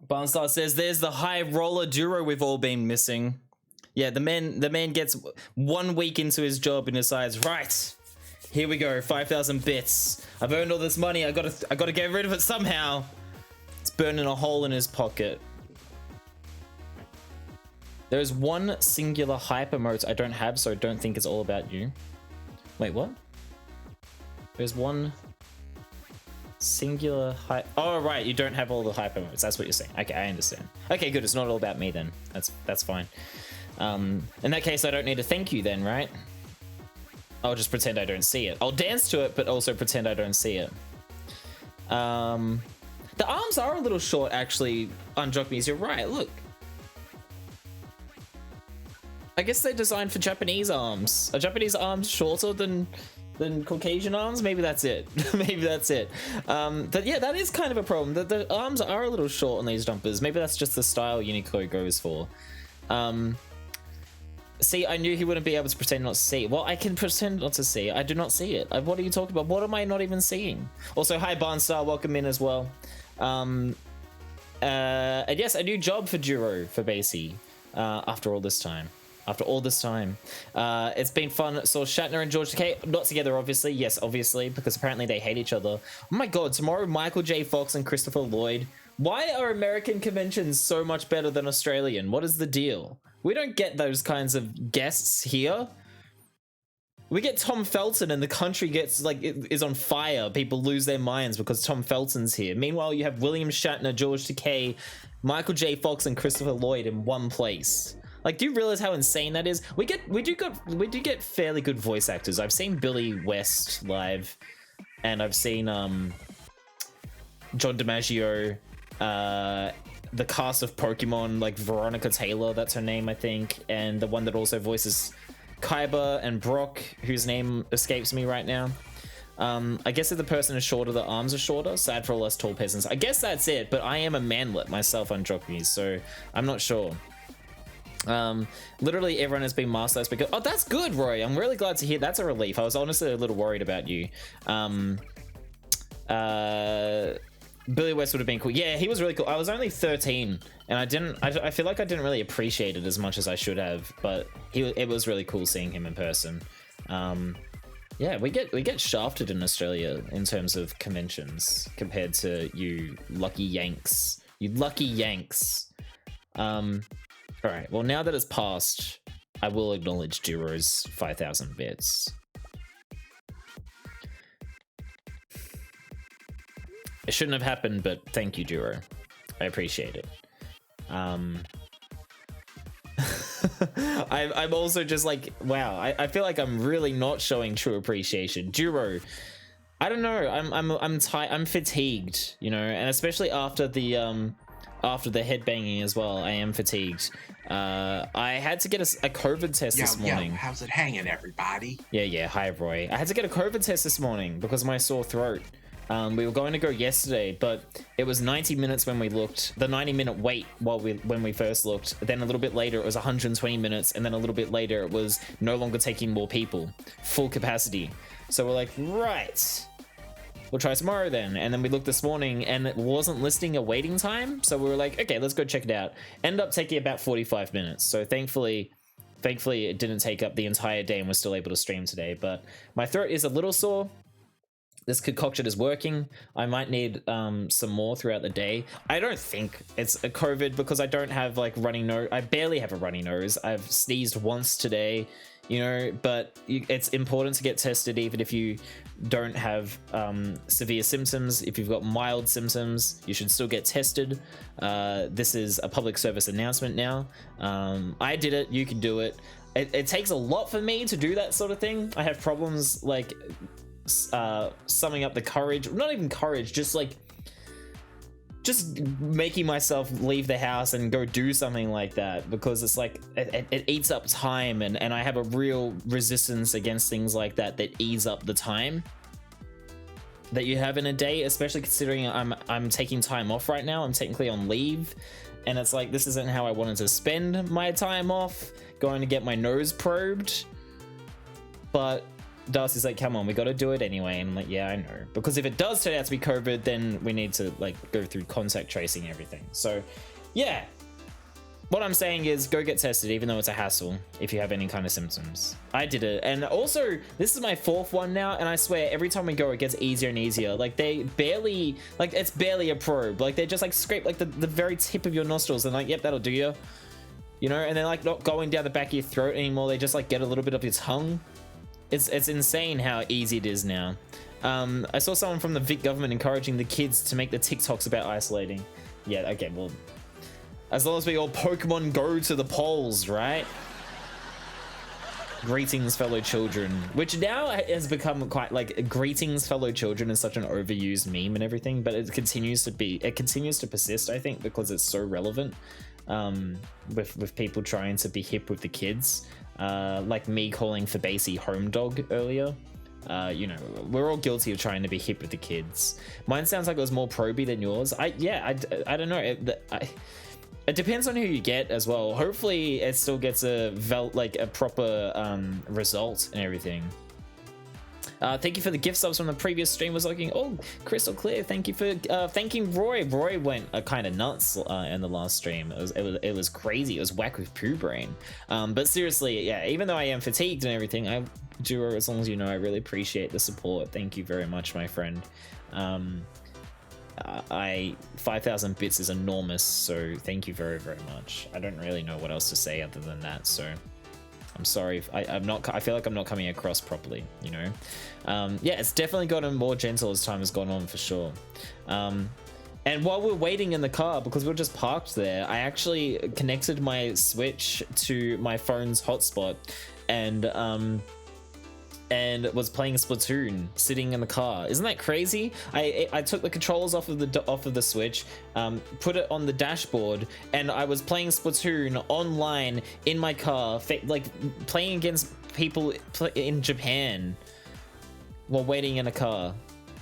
Barnstar says there's the high roller duo we've all been missing. Yeah, the man gets 1 week into his job and decides, right, here we go, 5,000 bits. I've earned all this money. I gotta get rid of it somehow. It's burning a hole in his pocket. There's one singular hype emote I don't have, so I don't think it's all about you. Wait, what? There's one singular hype. Oh, right, you don't have all the hype emotes. That's what you're saying. Okay, I understand. Okay, good. It's not all about me then. That's fine. In that case, I don't need to thank you then, right? I'll just pretend I don't see it. I'll dance to it, but also pretend I don't see it. The arms are a little short, actually, on Jockmeys. You're right. Look. I guess they're designed for Japanese arms. Are Japanese arms shorter than Caucasian arms? Maybe that's it. Maybe that's it. But yeah, that is kind of a problem. The arms are a little short on these jumpers. Maybe that's just the style Uniqlo goes for. See, I knew he wouldn't be able to pretend not to see. Well, I can pretend not to see. I do not see it. What are you talking about? What am I not even seeing? Also, hi Barnstar, welcome in as well. And yes, a new job for Juro, for Basie, after all this time. After all this time. It's been fun. Saw Shatner and George Takei, not together, obviously. Yes, obviously, because apparently they hate each other. Oh my god, tomorrow Michael J. Fox and Christopher Lloyd. Why are American conventions so much better than Australian? What is the deal? We don't get those kinds of guests here. We get Tom Felton and the country gets, like, is on fire. People lose their minds because Tom Felton's here. Meanwhile, you have William Shatner, George Takei, Michael J. Fox, and Christopher Lloyd in one place. Like, do you realize how insane that is? We do get fairly good voice actors. I've seen Billy West live, and I've seen John DiMaggio, the cast of Pokemon, like Veronica Taylor, that's her name, I think, and the one that also voices Kaiba and Brock, whose name escapes me right now. I guess if the person is shorter, the arms are shorter. Sad for all us tall peasants. I guess that's it, but I am a manlet myself on Jockmeys, so I'm not sure. Literally everyone has been mastered because oh, that's good, Roy. I'm really glad to hear. That's a relief. I was honestly a little worried about you. Billy West would have been cool. Yeah, he was really cool. I was only 13 and I feel like I didn't really appreciate it as much as I should have, but it was really cool seeing him in person. Yeah, we get shafted in Australia in terms of conventions compared to you lucky Yanks. You lucky Yanks. All right, well, now that it's passed, I will acknowledge Duro's 5,000 bits. It shouldn't have happened, but thank you, Duro. I appreciate it. I'm also just like, wow, I feel like I'm really not showing true appreciation. Duro, I don't know, I'm fatigued, you know, and especially after the headbanging as well, I am fatigued. I had to get a COVID test this morning. Yo, how's it hanging, everybody? Yeah, hi Roy. I had to get a COVID test this morning because of my sore throat. We were going to go yesterday, but it was 90 minutes when we looked. The 90-minute wait when we first looked. Then a little bit later, it was 120 minutes, and then a little bit later, it was no longer taking more people, full capacity. So we're like, right, we'll try tomorrow then. And then we looked this morning, and it wasn't listing a waiting time. So we were like, okay, let's go check it out. Ended up taking about 45 minutes. So thankfully, it didn't take up the entire day, and we're still able to stream today. But my throat is a little sore. This concoction is working. I might need some more throughout the day. I don't think it's a COVID because I don't have like runny nose. I barely have a runny nose. I've sneezed once today, you know, but it's important to get tested even if you don't have severe symptoms. If you've got mild symptoms, you should still get tested. This is a public service announcement now. I did it, you can do it. It takes a lot for me to do that sort of thing. I have problems like summing up the courage, not even courage, just making myself leave the house and go do something like that, because it's like it eats up time, and I have a real resistance against things like that ease up the time that you have in a day, especially considering I'm taking time off right now. I'm technically on leave, and it's like this isn't how I wanted to spend my time off, going to get my nose probed. But Darcy's like, come on, we got to do it anyway. And I'm like, yeah, I know, because if it does turn out to be COVID, then we need to like go through contact tracing and everything. So yeah, what I'm saying is go get tested, even though it's a hassle if you have any kind of symptoms. I did it. And also, this is my 4th one now, and I swear every time we go, it gets easier and easier. Like they barely, like it's barely a probe. Like they just like scrape like the very tip of your nostrils and like, yep, that'll do you. You know, and they're like not going down the back of your throat anymore. They just like get a little bit of your tongue. It's insane how easy it is now. I saw someone from the Vic government encouraging the kids to make the TikToks about isolating. Yeah, okay, well, as long as we all Pokemon Go to the polls, right? Greetings, fellow children, which now has become quite like greetings, fellow children is such an overused meme and everything, but it continues to persist, I think, because it's so relevant with people trying to be hip with the kids. Like me calling Fabasi home dog earlier. You know, we're all guilty of trying to be hip with the kids. Mine sounds like it was more proby than yours. I don't know. It depends on who you get as well. Hopefully it still gets a proper result and everything. Thank you for the gift subs from the previous stream. Was looking crystal clear. Thank you for thanking Roy. Roy went kind of nuts in the last stream. It was crazy. It was whack with poo brain. But seriously, yeah. Even though I am fatigued and everything, I do, as long as you know, I really appreciate the support. Thank you very much, my friend. 5,000 bits is enormous, so thank you very, very much. I don't really know what else to say other than that, so I'm sorry if I feel like I'm not coming across properly, you know. Yeah, it's definitely gotten more gentle as time has gone on, for sure. And while we're waiting in the car, because we're just parked there, I actually connected my Switch to my phone's hotspot and was playing Splatoon sitting in the car. Isn't that crazy? I took the controls off of the Switch, put it on the dashboard, and I was playing Splatoon online in my car, like playing against people in Japan while waiting in a car.